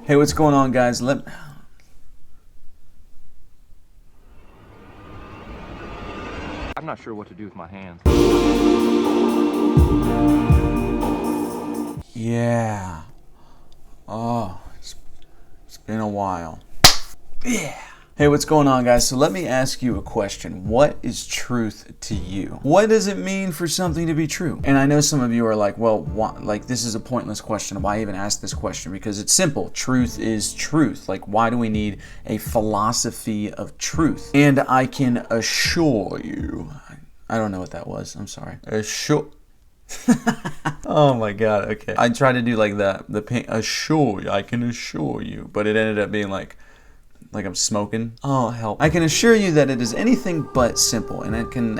Hey, what's going on, guys? I'm not sure what to do with my hands. Yeah. Oh, it's been a while. Yeah. Hey, what's going on, guys? So let me ask you a question. What is truth to you? What does it mean for something to be true? And I know some of you are like, well, this is a pointless question. Why even ask this question? Because it's simple. Truth is truth. Like, why do we need a philosophy of truth? And I can assure you, I don't know what that was. I'm sorry. Oh my god, okay. I tried to do like that, I can assure you, but it ended up being like I'm smoking. Oh, help. I can assure you that it is anything but simple, and I can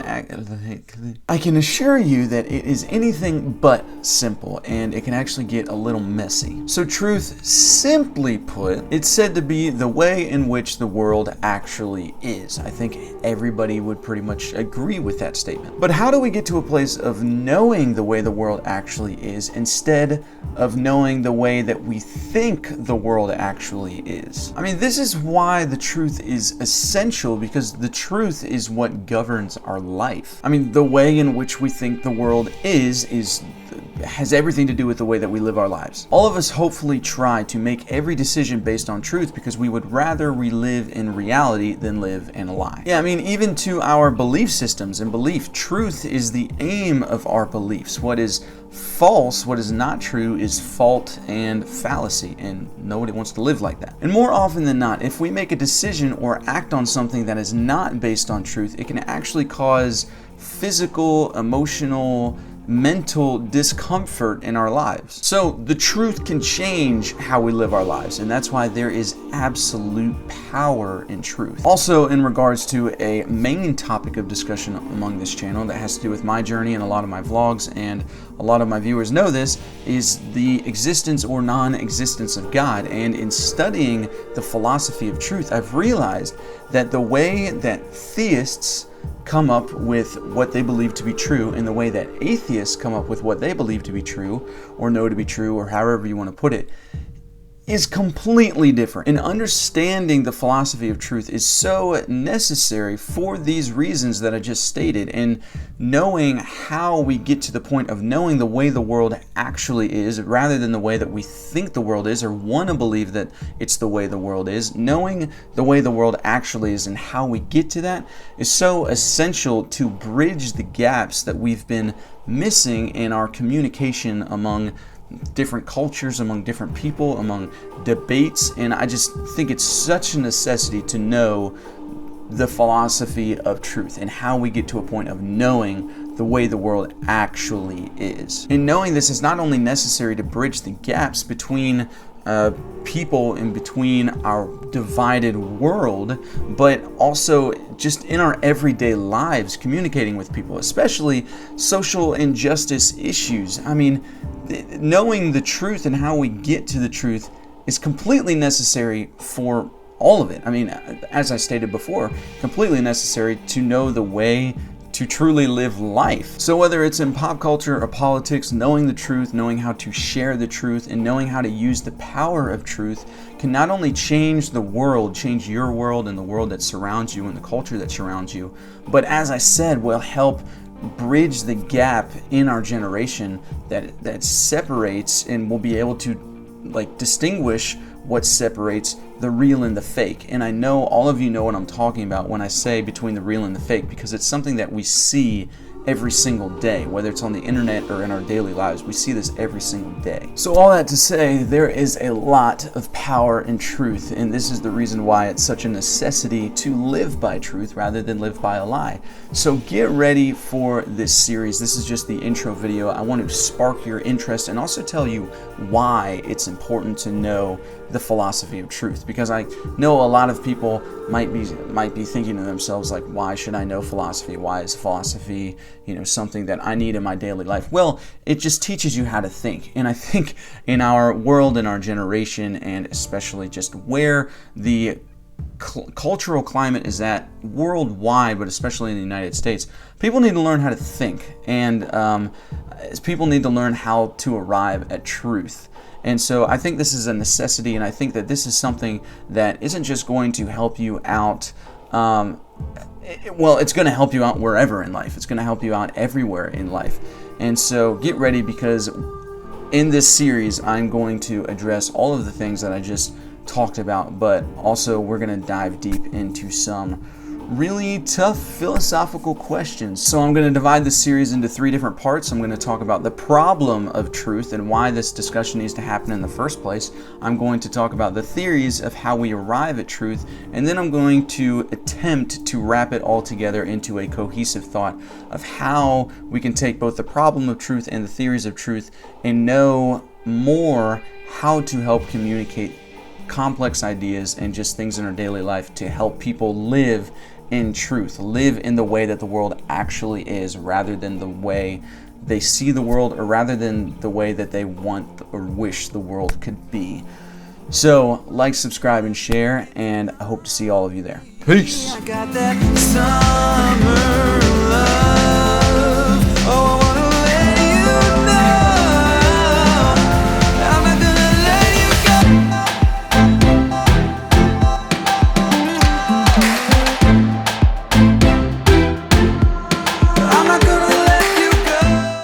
assure you that it is anything but simple, and it can actually get a little messy. So truth, simply put, it's said to be the way in which the world actually is. I think everybody would pretty much agree with that statement. But how do we get to a place of knowing the way the world actually is instead of knowing the way that we think the world actually is? I mean, this is why the truth is essential, because the truth is what governs our life. I mean, the way in which we think the world has everything to do with the way that we live our lives. All of us hopefully try to make every decision based on truth because we would rather live in reality than live in a lie. Yeah, I mean, even to our belief systems and belief, truth is the aim of our beliefs. What is false, what is not true, is fault and fallacy, and nobody wants to live like that. And more often than not, if we make a decision or act on something that is not based on truth, it can actually cause physical, emotional, mental discomfort in our lives. So the truth can change how we live our lives, and that's why there is absolute power in truth. Also, in regards to a main topic of discussion among this channel that has to do with my journey and a lot of my vlogs, and a lot of my viewers know this, is the existence or non-existence of God. And in studying the philosophy of truth, I've realized that the way that theists come up with what they believe to be true and the way that atheists come up with what they believe to be true or know to be true, or however you want to put it, is completely different. And understanding the philosophy of truth is so necessary for these reasons that I just stated, and knowing how we get to the point of knowing the way the world actually is rather than the way that we think the world is or want to believe that it's the way the world is. Knowing the way the world actually is and how we get to that is so essential to bridge the gaps that we've been missing in our communication among different cultures, among different people, among debates. And I just think it's such a necessity to know the philosophy of truth and how we get to a point of knowing the way the world actually is. And knowing this is not only necessary to bridge the gaps between people and between our divided world, but also just in our everyday lives, communicating with people, especially social injustice issues. I mean, knowing the truth and how we get to the truth is completely necessary for all of it. I mean, as I stated before, completely necessary to know the way to truly live life. So whether it's in pop culture or politics, knowing the truth, knowing how to share the truth, and knowing how to use the power of truth can not only change the world, change your world and the world that surrounds you and the culture that surrounds you, but as I said, will help bridge the gap in our generation that separates, and will be able to distinguish what separates the real and the fake. And I know all of you know what I'm talking about when I say between the real and the fake, because it's something that we see every single day, whether it's on the internet or in our daily lives. We see this every single day. So all that to say, there is a lot of power in truth, and this is the reason why it's such a necessity to live by truth rather than live by a lie. So get ready for this series. This is just the intro video. I want to spark your interest and also tell you why it's important to know the philosophy of truth, because I know a lot of people might be thinking to themselves, like, why should I know philosophy? Why is philosophy, something that I need in my daily life? Well, it just teaches you how to think. And I think in our world, in our generation, and especially just where the cultural climate is at worldwide, but especially in the United States, people need to learn how to think, and people need to learn how to arrive at truth. And so I think this is a necessity, and I think that this is something that isn't just going to help you out. Well, it's going to help you out wherever in life. It's going to help you out everywhere in life. And so get ready, because in this series, I'm going to address all of the things that I just talked about, but also we're going to dive deep into some really tough philosophical questions. So I'm going to divide this series into 3 different parts. I'm going to talk about the problem of truth and why this discussion needs to happen in the first place. I'm going to talk about the theories of how we arrive at truth, and then I'm going to attempt to wrap it all together into a cohesive thought of how we can take both the problem of truth and the theories of truth and know more how to help communicate complex ideas and just things in our daily life to help people live in truth, live in the way that the world actually is, rather than the way they see the world, or rather than the way that they want or wish the world could be. So like, subscribe, and share, and I hope to see all of you there. Peace.